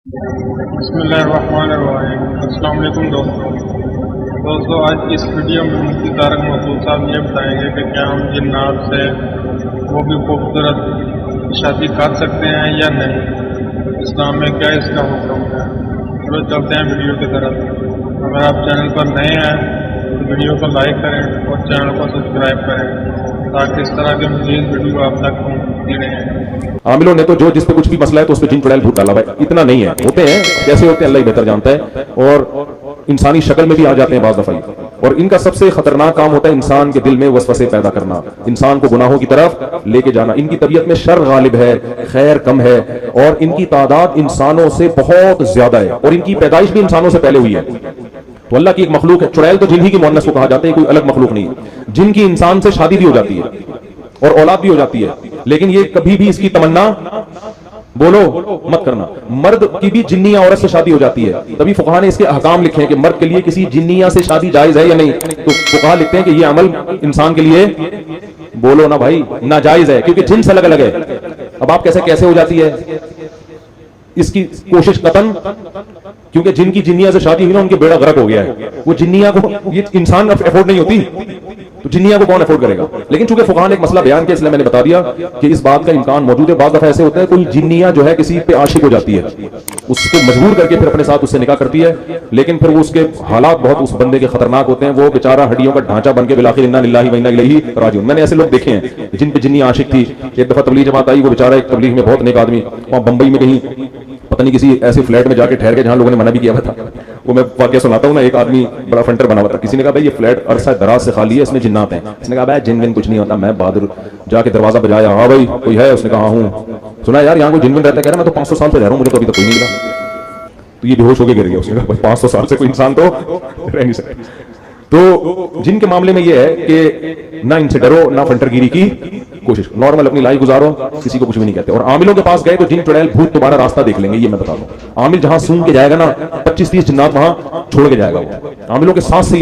بسم اللہ الرحمن الرحیم۔ السلام علیکم دوستو، آج کی اس ویڈیو میں مفتی طارق مسعود صاحب یہ بتائیں گے کہ کیا ہم جنات سے وہ بھی خوبصورت شادی کر سکتے ہیں یا نہیں، اسلام میں کیا اس کا حکم ہے۔ چلو چلتے ہیں ویڈیو کی طرف۔ اگر آپ چینل پر نئے ہیں تو ویڈیو کو لائک کریں اور چینل کو سبسکرائب کریں تاکہ اس طرح کے مزید ویڈیو آپ تک پہنچتی رہیں۔ عاملوں نے تو جو جس پہ کچھ بھی مسئلہ ہے تو اس پہ جن چڑیل بھوت ڈالا ہے، اتنا نہیں ہے، ہوتے ہیں کیسے ہوتے ہیں اللہ ہی بہتر جانتا ہے، اور انسانی شکل میں بھی آ جاتے ہیں بعض دفعہ، اور ان کا سب سے خطرناک کام ہوتا ہے انسان کے دل میں وسوسے پیدا کرنا، انسان کو گناہوں کی طرف لے کے جانا۔ ان کی طبیعت میں شر غالب ہے، خیر کم ہے، اور ان کی تعداد انسانوں سے بہت زیادہ ہے، اور ان کی پیدائش بھی انسانوں سے پہلے ہوئی ہے۔ تو اللہ کی ایک مخلوق ہے، چڑیل تو جن ہی کی مؤنث کو کہا جاتا ہے، کوئی الگ مخلوق نہیں ہے۔ جن کی انسان سے شادی بھی ہو جاتی ہے اور اولاد بھی ہو جاتی ہے، لیکن یہ کبھی بھی اس کی تمنا بولو مت کرنا۔ مرد کی بھی جنیہ عورت سے شادی ہو جاتی ہے، تبھی فقہا نے اس کے احکام لکھے ہیں کہ مرد کے لیے کسی جنیہ سے شادی جائز ہے یا نہیں، تو فقہا لکھتے ہیں کہ یہ عمل انسان کے لیے بولو نا بھائی ناجائز ہے، کیونکہ جنس الگ الگ ہے۔ اب آپ کیسے ہو جاتی ہے اس کی کوشش قطن، کیونکہ جن کی جنیہ سے شادی ہوئی نا ان کے بیڑا غرق ہو گیا ہے، وہ جنیہ کو یہ انسان افورڈ نہیں ہوتی، تو جنیہ کو کون افورڈ کرے گا۔ لیکن چونکہ فقہا نے ایک مسئلہ بیان کیا، اس لیے میں نے بتا دیا کہ اس بات کا امکان موجود ہے۔ بعض دفعہ ایسے ہوتا ہے کوئی جنیہ جو ہے کسی پہ عاشق ہو جاتی ہے، اس کو مجبور کر کے پھر اپنے ساتھ اس سے نکاح کرتی ہے، لیکن پھر وہ اس کے حالات بہت اس بندے کے خطرناک ہوتے ہیں، وہ بیچارہ ہڈیوں کا ڈھانچہ بن کے بالآخر انا للہ و انا الیہ راجعون۔ میں نے ایسے لوگ دیکھے ہیں جن پہ جنی عاشق تھی۔ ایک دفعہ تبلیغ جماعت آئی، وہ بیچارہ ایک تبلیغ میں بہت نیک آدمی، وہاں بمبئی میں کہیں پتہ نہیں کسی ایسے فلیٹ میں جا کے ٹھہر کے جہاں لوگوں نے منع بھی کیا ہوا تھا۔ وہ میں واقعہ سناتا ہوں نا، ایک آدمی بڑا فنٹر بنا ہوا تھا، کسی نے کہا بھائی یہ فلیٹ عرصہ دراز سے خالی ہے، اس میں جنات ہیں۔ اس نے کہا بھائی جن ون کچھ نہیں ہوتا۔ میں بہادر جا کے دروازہ بجایا، ہاں بھائی کوئی ہے؟ اس نے کہا ہاں ہوں۔ سنا یار یہاں کوئی جن ون رہتا ہے؟ کہہ رہا میں تو 500 سال سے رہ رہا ہوں، مجھے تو ابھی تک کوئی نہیں ملا۔ تو یہ بے ہوش ہو کے گر گیا۔ اس نے کہا 500 سال سے کوئی انسان تو رہ نہیں سکتا۔ تو جن کے معاملے میں یہ ہے کہ نہ ان سے ڈرو، نہ فنٹر گیری کی کوشش، نارمل اپنی لائف گزارو، کسی کو کچھ بھی نہیں کہتے۔ اور عاملوں کے پاس گئے تو جن چڑیل بھوت تمہارا راستہ دیکھ لیں گے، یہ میں بتا دوں۔ عامل جہاں سونگ کے جائے گا نا 25-30 جنات وہاں چھوڑ کے جائے گا۔ وہ عاملوں کے ساتھ سے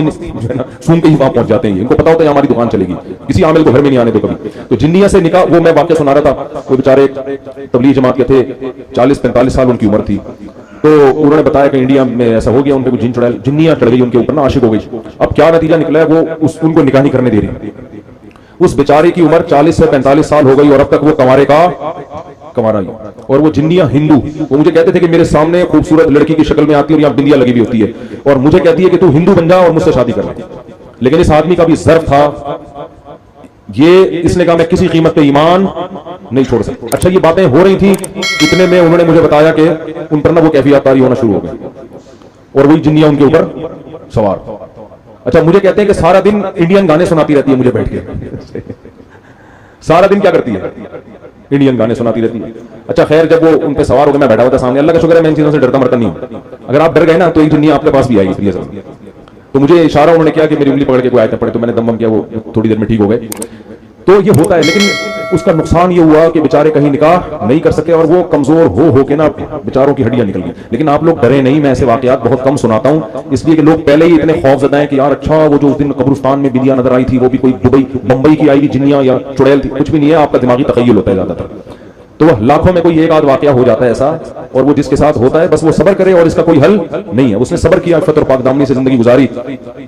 سونگ کے ہی وہاں پہنچ جاتے ہیں، ان کو پتا ہوتا ہے ہماری دکان چلے گی، کسی عامل کو گھر میں نہیں آنے دو کبھی۔ تو جنیہ سے نکاح، وہ میں واقعہ سنا رہا تھا، وہ بیچارے تبلیغ جماعت کے تھے، 40-45 سال ان کی عمر تھی۔ تو انہوں نے بتایا کہ انڈیا میں ایسا ہو گیا، ان پہ کچھ جنیاں چڑھ گئی ان کے اوپر نا، عاشق ہو گئی۔ اب کیا نتیجہ نکلا ہے، وہ ان کو نکاح نہیں کرنے دے رہی۔ اس بیچارے کی عمر 40 سے 45 سال ہو گئی اور اب تک وہ کنوارے کا کنوارا ہی، اور وہ جنیہ ہندو۔ وہ مجھے کہتے تھے کہ میرے سامنے خوبصورت لڑکی کی شکل میں آتی ہے اور یہاں بندیا لگی بھی ہوتی ہے، اور مجھے کہتی ہے کہ تو ہندو بن جا اور مجھ سے شادی کر لے۔ لیکن اس آدمی کا بھی ظرف تھا، یہ اس نے کہا میں کسی قیمت پہ ایمان نہیں چھوڑ سکتا۔ اچھا یہ باتیں ہو رہی تھیں، اتنے میں انہوں نے مجھے بتایا کہ ان پر نہ وہ کیفیات طاری ہونا شروع ہو گئی اور وہی جنیہ ان کے اوپر سوار۔ اچھا مجھے کہتے ہیں کہ سارا دن انڈین گانے سناتی رہتی ہے مجھے بیٹھ کے، سارا دن کیا کرتی ہے؟ انڈین گانے سناتی رہتی ہے۔ اچھا خیر، جب وہ ان پہ سوار ہو گئے، میں بیٹھا ہوا تھا سامنے، اللہ کا شکر ہے میں ان چیزوں سے ڈرتا مرتا نہیں ہوں۔ اگر آپ ڈر گئے نا تو ایک جنیہ آپ کے پاس بھی آئی گی۔ تو مجھے اشارہ انہوں نے کیا کہ میری انگلی پکڑ کے کوئی آیت پڑھے، تو میں نے دم بم کیا، وہ تھوڑی دیر میں ٹھیک ہو گئے۔ تو یہ ہوتا ہے، لیکن اس کا نقصان یہ ہوا کہ بیچارے کہیں نکاح نہیں کر سکے اور وہ کمزور ہو کے نا بیچاروں کی ہڈیاں نکل گئی۔ لیکن آپ لوگ ڈرے نہیں، میں ایسے واقعات بہت کم سناتا ہوں، اس لیے کہ لوگ پہلے ہی اتنے خوف زدہ ہیں کہ یار اچھا وہ جو اس دن قبرستان میں بندیا نظر آئی تھی وہ بھی کوئی بمبئی کی آئی ہوئی جنیاں یا چڑیل تھی، کچھ بھی نہیں ہے، آپ کا دماغی تخیل ہوتا ہے زیادہ تر۔ تو لاکھوں میں کوئی ایک آدھ واقعہ ہو جاتا ہے ایسا، اور وہ جس کے ساتھ ہوتا ہے بس وہ صبر کرے، اور اس کا کوئی حل نہیں ہے۔ اس نے صبر کیا، عفت اور پاک دامنی سے زندگی گزاری،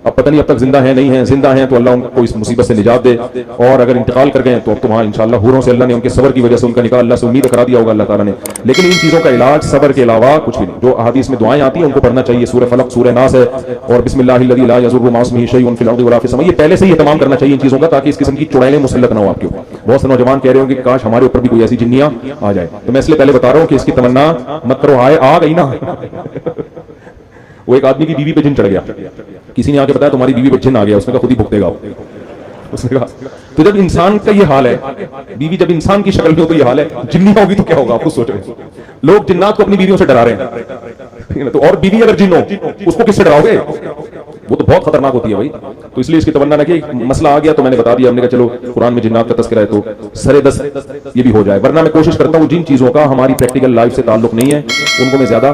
اب پتہ نہیں اب تک زندہ ہیں نہیں ہیں، زندہ ہیں تو اللہ ان کو اس مصیبت سے نجات دے، اور اگر انتقال کر گئے تو اب تو وہاں انشاءاللہ حوروں سے اللہ نے ان کے صبر کی وجہ سے ان کا نکاح اللہ سے امید کرا دیا ہوگا اللہ تعالیٰ نے۔ لیکن ان چیزوں کا علاج صبر کے علاوہ کچھ بھی نہیں۔ جو احادیث میں دعائیں آتی ہیں ان کو پڑھنا چاہیے، سورہ فلق، سورہ ناس ہے، اور بسم اللہ الذی لا یضر مع اسمہ شیء فی الارض ولا فی السماء، یہ پہلے سے ہی اہتمام کرنا چاہیے ان چیزوں کا، تاکہ اس قسم کی چڑیلیں مسلط نہ ہو آپ کے اوپر۔ بہت سے نوجوان کہہ رہے ہوں کہ کاش ہمارے اوپر بھی کوئی ایسی جنیاں آ جائے، تو میں اس لیے پہلے بتا رہا ہوں کہ اس کی تمنا مت کرو، آ گئی نا۔ وہ ایک آدمی کی بیوی پہ جن چڑھ گیا، کسی نے آ کے بتایا تمہاری بیوی پہ جن آ گیا، اس نے کہا خود ہی بھگتے گا۔ اس نے کہا تو جب انسان کا یہ حال ہے، بیوی جب انسان کی شکل میں ہو تو یہ حال ہے، جنیاں ہوگی تو کیا ہوگا آپ خود سوچیں۔ لوگ جنات کو اپنی بیویوں سے ڈرا رہے ہیں، تو اور بیوی اگر جن ہو اس کو کس سے ڈراؤ گے؟ وہ تو بہت خطرناک ہوتی ہے بھائی۔ تو اس لیے اس کی تمنا نہ کہ مسئلہ آ گیا تو میں نے بتا دیا، ہم نے کہا چلو قرآن میں جنات کا تذکرہ ہے تو سرے دس یہ بھی ہو جائے، ورنہ میں کوشش کرتا ہوں جن چیزوں کا ہماری پریکٹیکل لائف سے تعلق نہیں ہے ان کو میں زیادہ